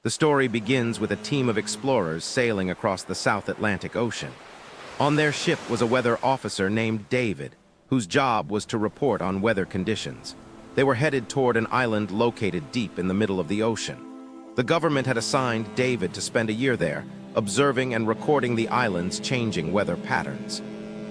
The story begins with a team of explorers sailing across the South Atlantic Ocean. On their ship was a weather officer named David, whose job was to report on weather conditions. They were headed toward an island located deep in the middle of the ocean. The government had assigned David to spend a year there, observing and recording the island's changing weather patterns.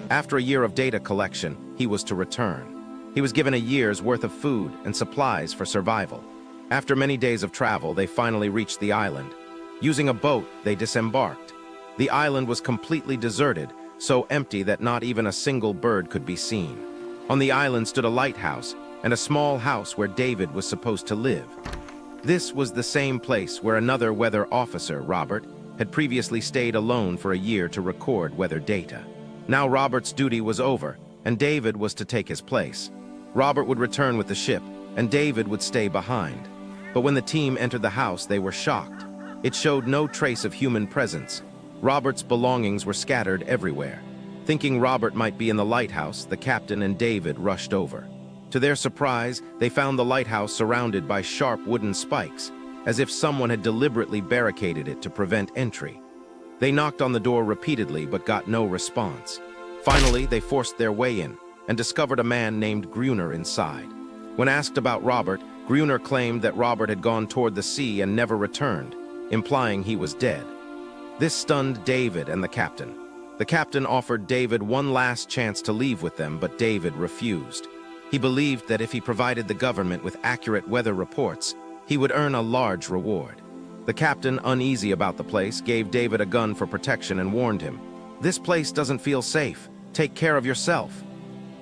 After a year of data collection, he was to return. He was given a year's worth of food and supplies for survival. After many days of travel, they finally reached the island. Using a boat, they disembarked. The island was completely deserted, so empty that not even a single bird could be seen. On the island stood a lighthouse and a small house where David was supposed to live. This was the same place where another weather officer, Robert, had previously stayed alone for a year to record weather data. Now Robert's duty was over, and David was to take his place. Robert would return with the ship, and David would stay behind. But when the team entered the house, they were shocked. It showed no trace of human presence. Robert's belongings were scattered everywhere. Thinking Robert might be in the lighthouse, the captain and David rushed over. To their surprise, they found the lighthouse surrounded by sharp wooden spikes, as if someone had deliberately barricaded it to prevent entry. They knocked on the door repeatedly but got no response. Finally, they forced their way in and discovered a man named Gruner inside. When asked about Robert, Gruner claimed that Robert had gone toward the sea and never returned, implying he was dead. This stunned David and the captain. The captain offered David one last chance to leave with them, but David refused. He believed that if he provided the government with accurate weather reports, he would earn a large reward. The captain, uneasy about the place, gave David a gun for protection and warned him, "This place doesn't feel safe. Take care of yourself."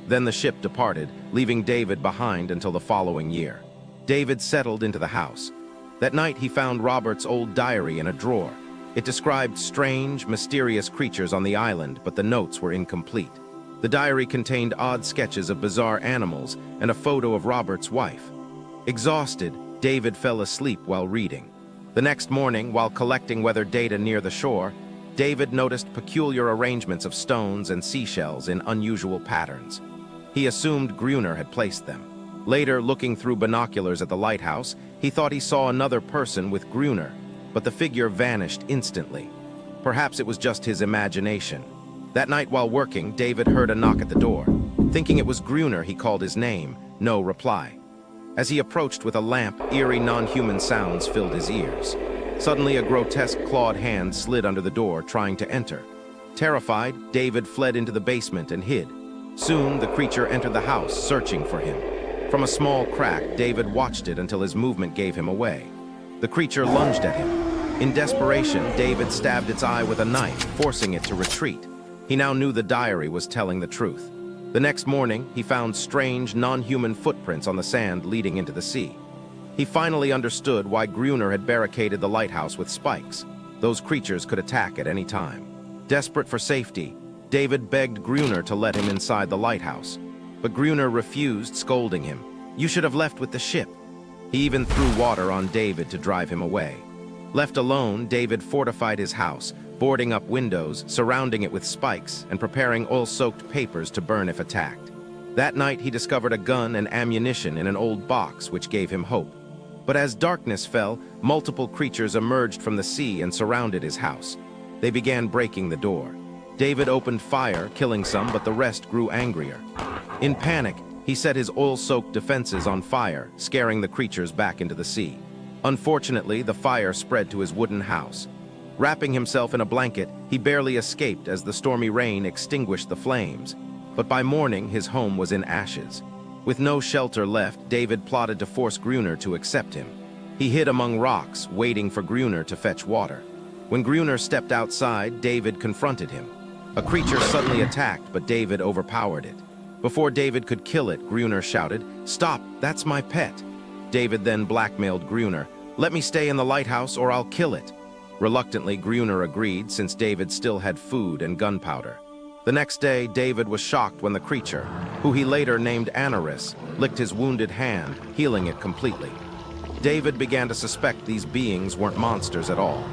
Then the ship departed, leaving David behind until the following year. David settled into the house. That night he found Robert's old diary in a drawer. It described strange, mysterious creatures on the island, but the notes were incomplete. The diary contained odd sketches of bizarre animals and a photo of Robert's wife. Exhausted, David fell asleep while reading. The next morning, while collecting weather data near the shore, David noticed peculiar arrangements of stones and seashells in unusual patterns. He assumed Gruner had placed them. Later, looking through binoculars at the lighthouse, he thought he saw another person with Gruner, but the figure vanished instantly. Perhaps it was just his imagination. That night while working, David heard a knock at the door. Thinking it was Gruner, he called his name. No reply. As he approached with a lamp, eerie non-human sounds filled his ears. Suddenly, a grotesque clawed hand slid under the door, trying to enter. Terrified, David fled into the basement and hid. Soon, the creature entered the house, searching for him. From a small crack, David watched it until his movement gave him away. The creature lunged at him. In desperation, David stabbed its eye with a knife, forcing it to retreat. He now knew the diary was telling the truth. The next morning, he found strange, non-human footprints on the sand leading into the sea. He finally understood why Gruner had barricaded the lighthouse with spikes. Those creatures could attack at any time. Desperate for safety, David begged Gruner to let him inside the lighthouse. But Gruner refused, scolding him. "You should have left with the ship." He even threw water on David to drive him away. Left alone, David fortified his house, boarding up windows, surrounding it with spikes, and preparing oil-soaked papers to burn if attacked. That night, he discovered a gun and ammunition in an old box, which gave him hope. But as darkness fell, multiple creatures emerged from the sea and surrounded his house. They began breaking the door. David opened fire, killing some, but the rest grew angrier. In panic, he set his oil-soaked defenses on fire, scaring the creatures back into the sea. Unfortunately, the fire spread to his wooden house. Wrapping himself in a blanket, he barely escaped as the stormy rain extinguished the flames. But by morning, his home was in ashes. With no shelter left, David plotted to force Gruner to accept him. He hid among rocks, waiting for Gruner to fetch water. When Gruner stepped outside, David confronted him. A creature suddenly attacked, but David overpowered it. Before David could kill it, Gruner shouted, "Stop, that's my pet." David then blackmailed Gruner, "Let me stay in the lighthouse or I'll kill it." Reluctantly, Gruner agreed since David still had food and gunpowder. The next day, David was shocked when the creature, who he later named Aneris, licked his wounded hand, healing it completely. David began to suspect these beings weren't monsters at all.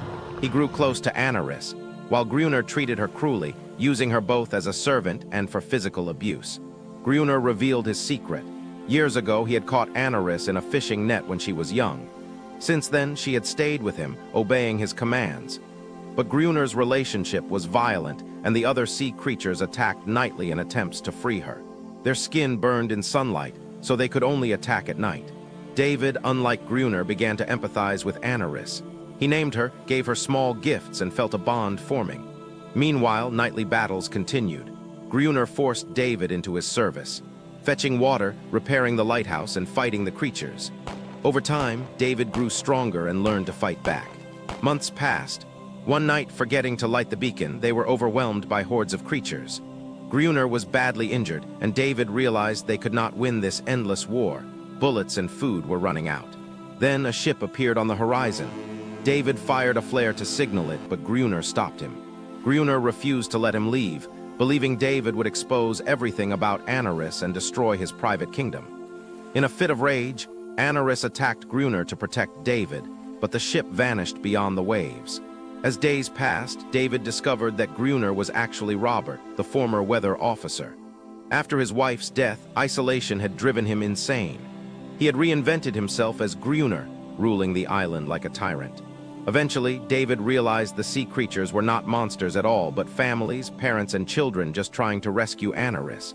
He grew close to Aneris, while Gruner treated her cruelly, using her both as a servant and for physical abuse. Gruner revealed his secret. Years ago, he had caught Aneris in a fishing net when she was young. Since then, she had stayed with him, obeying his commands. But Gruner's relationship was violent, and the other sea creatures attacked nightly in attempts to free her. Their skin burned in sunlight, so they could only attack at night. David, unlike Gruner, began to empathize with Aneris. He named her, gave her small gifts, and felt a bond forming. Meanwhile, nightly battles continued. Gruner forced David into his service, fetching water, repairing the lighthouse, and fighting the creatures. Over time, David grew stronger and learned to fight back. Months passed. One night, forgetting to light the beacon, they were overwhelmed by hordes of creatures. Gruner was badly injured, and David realized they could not win this endless war. Bullets and food were running out. Then a ship appeared on the horizon. David fired a flare to signal it, but Gruner stopped him. Gruner refused to let him leave, believing David would expose everything about Aneris and destroy his private kingdom. In a fit of rage, Aneris attacked Gruner to protect David, but the ship vanished beyond the waves. As days passed, David discovered that Gruner was actually Robert, the former weather officer. After his wife's death, isolation had driven him insane. He had reinvented himself as Gruner, ruling the island like a tyrant. Eventually, David realized the sea creatures were not monsters at all, but families, parents, and children just trying to rescue Aneris.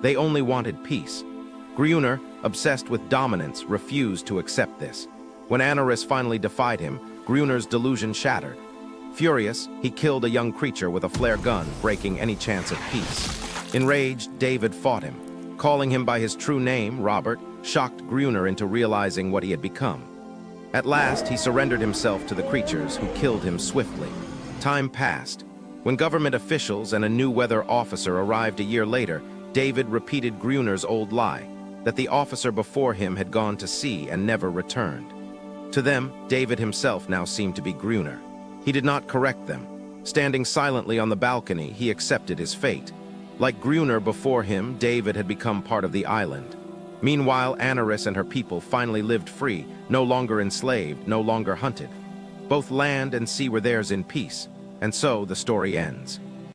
They only wanted peace. Gruner, obsessed with dominance, refused to accept this. When Aneris finally defied him, Gruner's delusion shattered. Furious, he killed a young creature with a flare gun, breaking any chance of peace. Enraged, David fought him. Calling him by his true name, Robert, shocked Gruner into realizing what he had become. At last, he surrendered himself to the creatures, who killed him swiftly. Time passed. When government officials and a new weather officer arrived a year later, David repeated Gruner's old lie, that the officer before him had gone to sea and never returned. To them, David himself now seemed to be Gruner. He did not correct them. Standing silently on the balcony, he accepted his fate. Like Gruner before him, David had become part of the island. Meanwhile, Aneris and her people finally lived free, no longer enslaved, no longer hunted. Both land and sea were theirs in peace, and so the story ends.